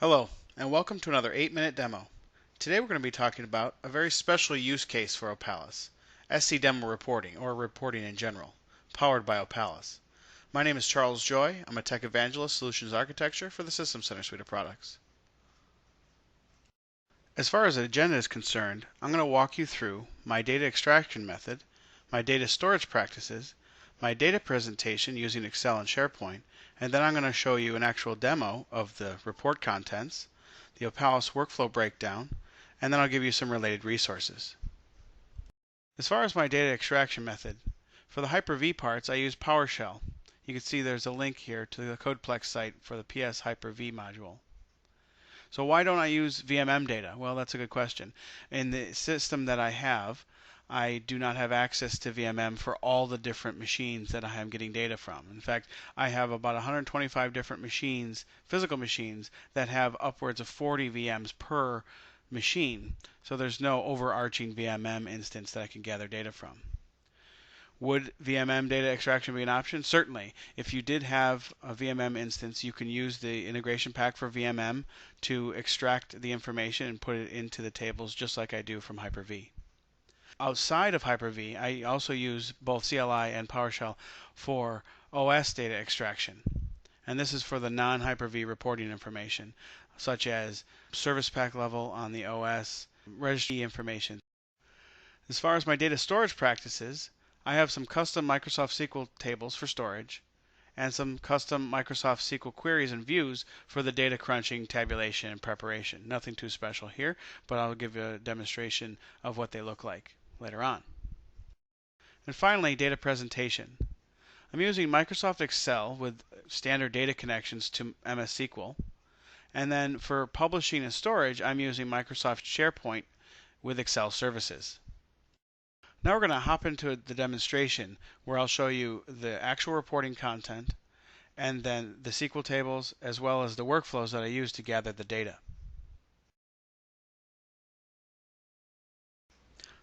Hello, and welcome to another 8-minute demo. Today we're going to be talking about a very special use case for Opalis, SCDEMO reporting, or reporting in general, powered by Opalis. My name is Charles Joy. I'm a Tech Evangelist Solutions Architecture for the System Center suite of products. As far as the agenda is concerned, I'm going to walk you through my data extraction method, my data storage practices, my data presentation using Excel and SharePoint, and then I'm going to show you an actual demo of the report contents, the Opalis workflow breakdown, and then I'll give you some related resources. As far as my data extraction method, for the Hyper-V parts I use PowerShell. You can see there's a link here to the Codeplex site for the PS Hyper-V module. So why don't I use VMM data? Well, that's a good question. In the system that I have, I do not have access to VMM for all the different machines that I am getting data from. In fact, I have about 125 different machines, physical machines, that have upwards of 40 VMs per machine. So there's no overarching VMM instance that I can gather data from. Would VMM data extraction be an option? Certainly. If you did have a VMM instance, you can use the integration pack for VMM to extract the information and put it into the tables just like I do from Hyper-V. Outside of Hyper-V, I also use both CLI and PowerShell for OS data extraction. And this is for the non-Hyper-V reporting information, such as service pack level on the OS, registry information. As far as my data storage practices, I have some custom Microsoft SQL tables for storage and some custom Microsoft SQL queries and views for the data crunching, tabulation, and preparation. Nothing too special here, but I'll give you a demonstration of what they look like later on. And finally, data presentation. I'm using Microsoft Excel with standard data connections to MS SQL. And then for publishing and storage, I'm using Microsoft SharePoint with Excel services. Now we're going to hop into the demonstration where I'll show you the actual reporting content and then the SQL tables as well as the workflows that I use to gather the data.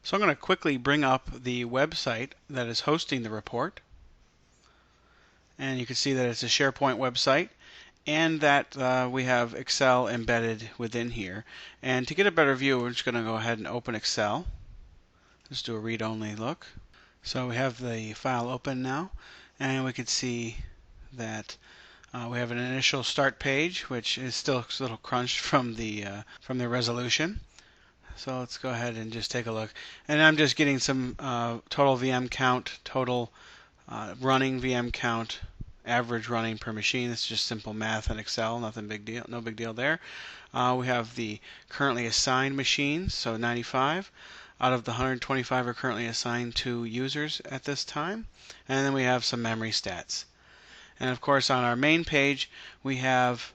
So I'm going to quickly bring up the website that is hosting the report. And you can see that it's a SharePoint website and that we have Excel embedded within here. And to get a better view, we're just going to go ahead and open Excel. Just do a read-only look. So we have the file open now, and we can see that we have an initial start page, which is still a little crunched from the resolution. So let's go ahead and just take a look. And I'm just getting some total VM count, total running VM count, average running per machine. It's just simple math in Excel, nothing big deal, no big deal there. We have the currently assigned machines, so 95. Out of the 125 are currently assigned to users at this time. And then we have some memory stats. And of course on our main page we have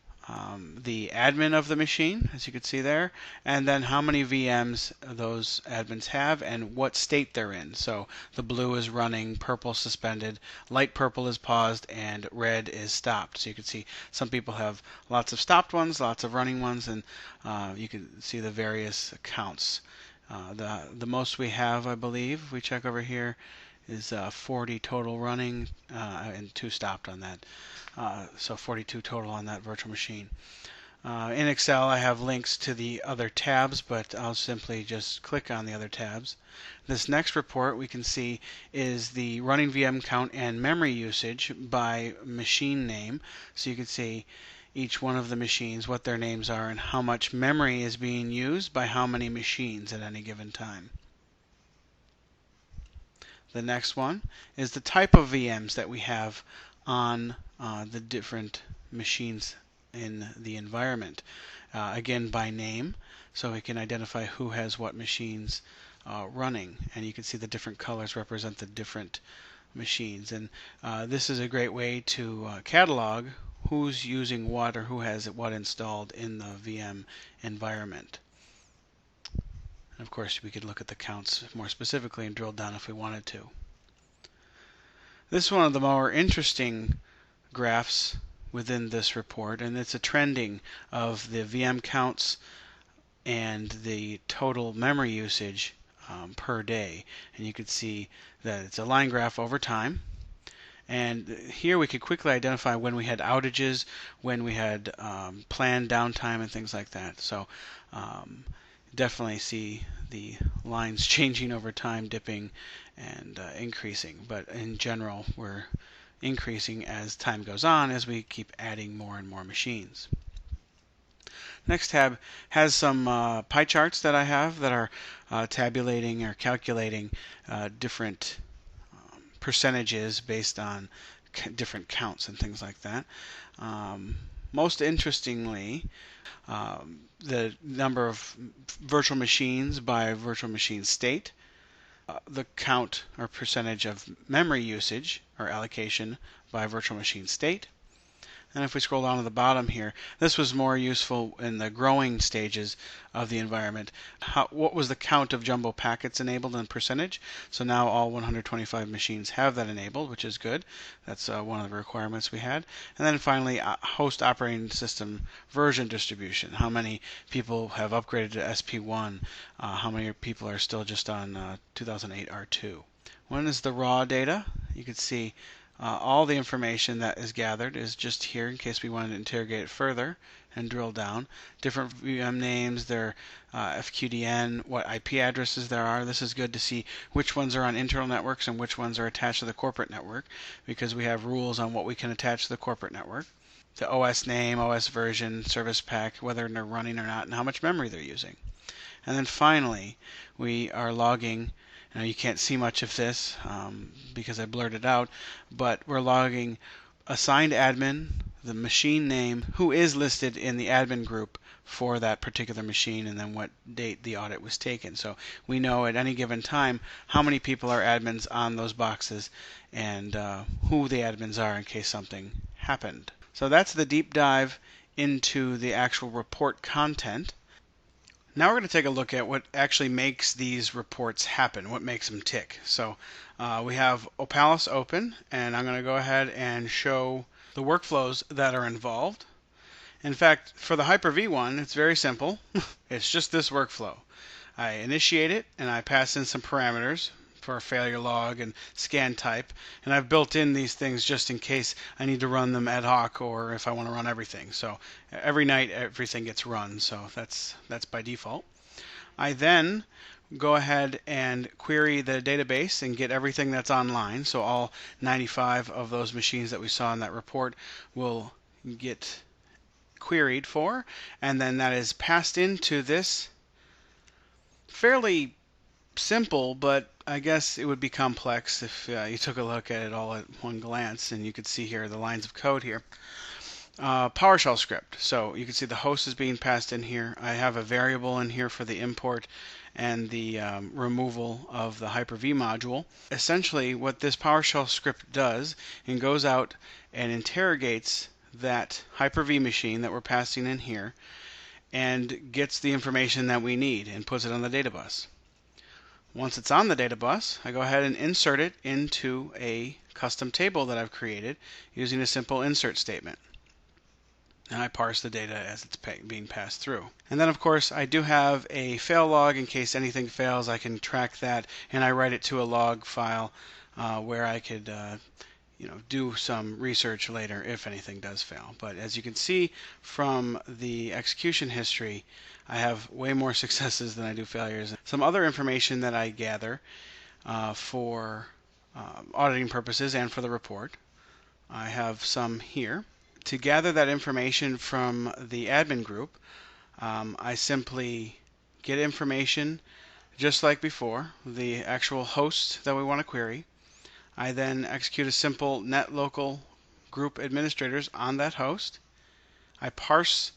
the admin of the machine, as you can see there, and then how many VMs those admins have and what state they're in. So the blue is running, purple suspended, light purple is paused, and red is stopped. So you can see some people have lots of stopped ones, lots of running ones, and you can see the various counts. The most we have, I believe, if we check over here, is 40 total running and 2 stopped on that. So 42 total on that virtual machine. In Excel, I have links to the other tabs, but I'll simply just click on the other tabs. This next report we can see is the running VM count and memory usage by machine name. So you can see each one of the machines, what their names are, and how much memory is being used by how many machines at any given time. The next one is the type of VMs that we have on the different machines in the environment. Again, by name, so we can identify who has what machines running. And you can see the different colors represent the different machines. And this is a great way to catalog who's using what or who has what installed in the VM environment. And of course, we could look at the counts more specifically and drill down if we wanted to. This is one of the more interesting graphs within this report, and it's a trending of the VM counts and the total memory usage per day. And you can see that it's a line graph over time. And here we could quickly identify when we had outages, when we had planned downtime and things like that. So definitely see the lines changing over time, dipping and increasing. But in general, we're increasing as time goes on as we keep adding more and more machines. Next tab has some pie charts that I have that are tabulating or calculating different percentages based on different counts and things like that. Most interestingly, the number of virtual machines by virtual machine state, the count or percentage of memory usage or allocation by virtual machine state. And if we scroll down to the bottom here, this was more useful in the growing stages of the environment. What was the count of jumbo packets enabled in percentage? So now all 125 machines have that enabled, which is good. That's one of the requirements we had. And then finally, host operating system version distribution. How many people have upgraded to SP1? How many people are still just on 2008 R2? One is the raw data. You can see all the information that is gathered is just here in case we wanted to interrogate it further and drill down. Different VM names, their FQDN, what IP addresses there are. This is good to see which ones are on internal networks and which ones are attached to the corporate network, because we have rules on what we can attach to the corporate network. The OS name, OS version, service pack, whether they're running or not, and how much memory they're using. And then finally, we are logging. Now you can't see much of this because I blurred it out, but we're logging assigned admin, the machine name, who is listed in the admin group for that particular machine, and then what date the audit was taken. So we know at any given time how many people are admins on those boxes and who the admins are in case something happened. So that's the deep dive into the actual report content. Now we're going to take a look at what actually makes these reports happen, what makes them tick. So we have Opalis open, and I'm going to go ahead and show the workflows that are involved. In fact, for the Hyper-V one, it's very simple. It's just this workflow. I initiate it, and I pass in some parameters for failure log and scan type, and I've built in these things just in case I need to run them ad hoc or if I want to run everything. So every night everything gets run, so that's by default. I then go ahead and query the database and get everything that's online. So all 95 of those machines that we saw in that report will get queried for, and then that is passed into this fairly simple, but I guess it would be complex if you took a look at it all at one glance, and you could see here the lines of code here. PowerShell script. So you can see the host is being passed in here. I have a variable in here for the import and the removal of the Hyper-V module. Essentially what this PowerShell script does, and goes out and interrogates that Hyper-V machine that we're passing in here and gets the information that we need and puts it on the data bus. Once it's on the data bus, I go ahead and insert it into a custom table that I've created using a simple insert statement. And I parse the data as it's being passed through. And then, of course, I do have a fail log in case anything fails. I can track that, and I write it to a log file where I could do some research later if anything does fail. But as you can see from the execution history, I have way more successes than I do failures. Some other information that I gather for auditing purposes and for the report, I have some here. To gather that information from the admin group, I simply get information just like before, the actual host that we want to query. I then execute a simple net local group administrators on that host. I parse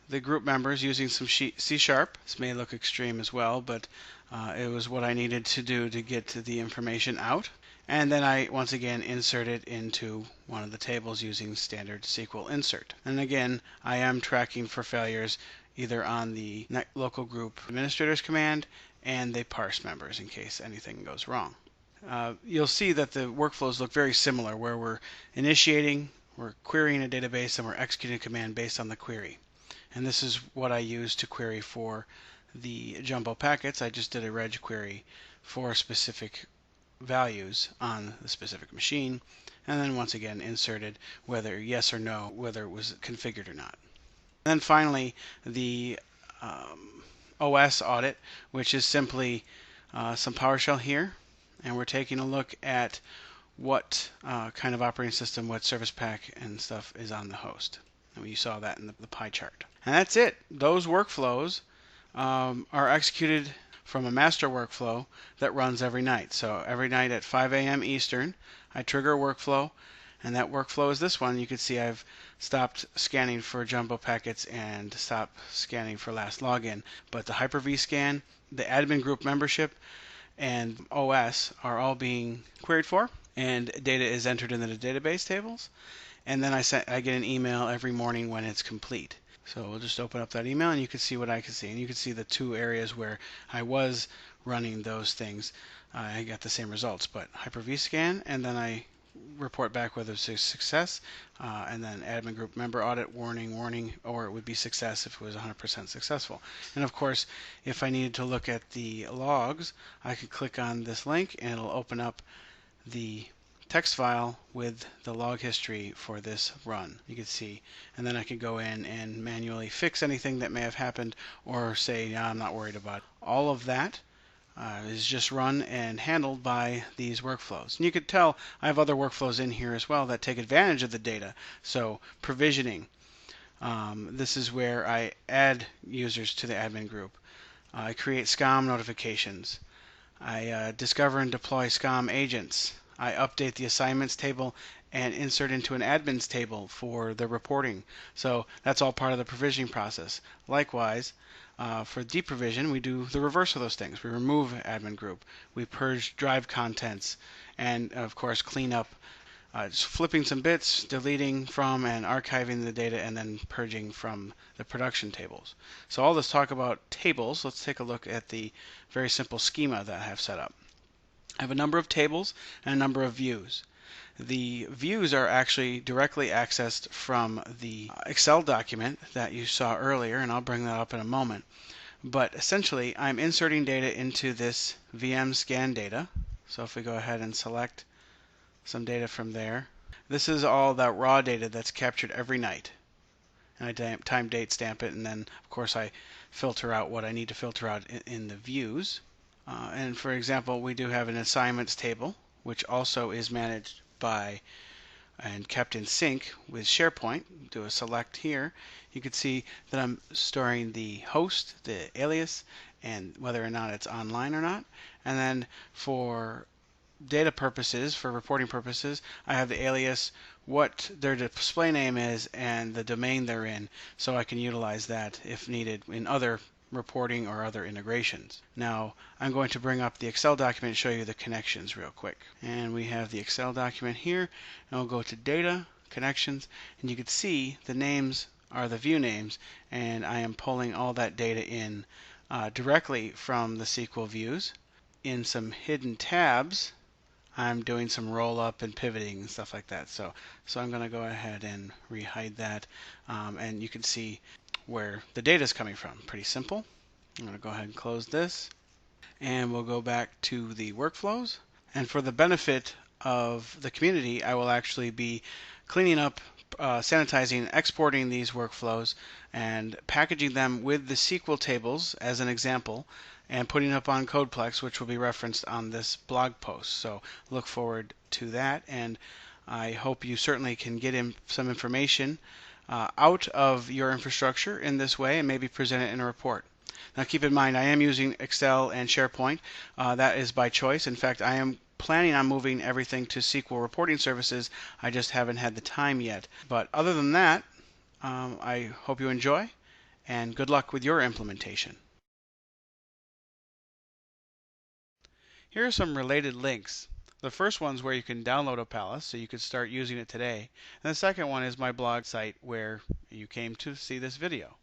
the group members using some C#. This may look extreme as well, but it was what I needed to do to get the information out. And then I once again insert it into one of the tables using standard SQL insert. And again, I am tracking for failures either on the net local group administrators command and the parse members in case anything goes wrong. You'll see that the workflows look very similar, where we're initiating, we're querying a database, and we're executing a command based on the query. And this is what I use to query for the jumbo packets. I just did a reg query for specific values on the specific machine, and then once again inserted whether yes or no, whether it was configured or not. And then finally, the OS audit, which is simply some PowerShell here, and we're taking a look at what kind of operating system, what service pack and stuff is on the host. And you saw that in the pie chart. And that's it. Those workflows are executed from a master workflow that runs every night. So every night at 5 a.m. Eastern, I trigger a workflow, and that workflow is this one. You can see I've stopped scanning for jumbo packets and stopped scanning for last login. But the Hyper-V scan, the admin group membership, and OS are all being queried for, and data is entered into the database tables. And then I get an email every morning when it's complete. So we'll just open up that email, and you can see what I can see. And you can see the two areas where I was running those things. I got the same results, but Hyper-V scan, and then I report back whether it's a success, and then admin group member audit, warning, or it would be success if it was 100% successful. And of course, if I needed to look at the logs, I could click on this link, and it'll open up the text file with the log history for this run. You can see, and then I can go in and manually fix anything that may have happened, or say, yeah, I'm not worried about it. All of that is just run and handled by these workflows. And you could tell I have other workflows in here as well that take advantage of the data. So provisioning. This is where I add users to the admin group. I create SCOM notifications. I discover and deploy SCOM agents. I update the assignments table and insert into an admins table for the reporting. So that's all part of the provisioning process. Likewise, for deprovision, we do the reverse of those things. We remove admin group. We purge drive contents, and of course clean up, just flipping some bits, deleting from and archiving the data, and then purging from the production tables. So all this talk about tables, let's take a look at the very simple schema that I have set up. I have a number of tables and a number of views. The views are actually directly accessed from the Excel document that you saw earlier, and I'll bring that up in a moment. But essentially, I'm inserting data into this VM scan data. So if we go ahead and select some data from there, this is all that raw data that's captured every night. And I time date stamp it, and then of course I filter out what I need to filter out in the views. And for example, we do have an assignments table, which also is managed by and kept in sync with SharePoint. Do a select here. You can see that I'm storing the host, the alias, and whether or not it's online or not. And then for data purposes, for reporting purposes, I have the alias, what their display name is, and the domain they're in, so I can utilize that if needed in other reporting or other integrations. Now I'm going to bring up the Excel document and show you the connections real quick. And we have the Excel document here, and I'll go to Data, Connections, and you can see the names are the view names, and I am pulling all that data in directly from the SQL views. In some hidden tabs, I'm doing some roll up and pivoting and stuff like that. So I'm going to go ahead and re-hide that, and you can see where the data is coming from. Pretty simple. I'm going to go ahead and close this, and we'll go back to the workflows. And for the benefit of the community, I will actually be cleaning up, sanitizing, exporting these workflows, and packaging them with the SQL tables as an example, and putting up on Codeplex, which will be referenced on this blog post. So look forward to that, and I hope you certainly can get some information out of your infrastructure in this way and maybe present it in a report. Now keep in mind, I am using Excel and SharePoint. That is by choice. In fact, I am planning on moving everything to SQL reporting services. I just haven't had the time yet. But other than that, I hope you enjoy, and good luck with your implementation. Here are some related links. The first one's where you can download Opalis, so you could start using it today. And the second one is my blog site where you came to see this video.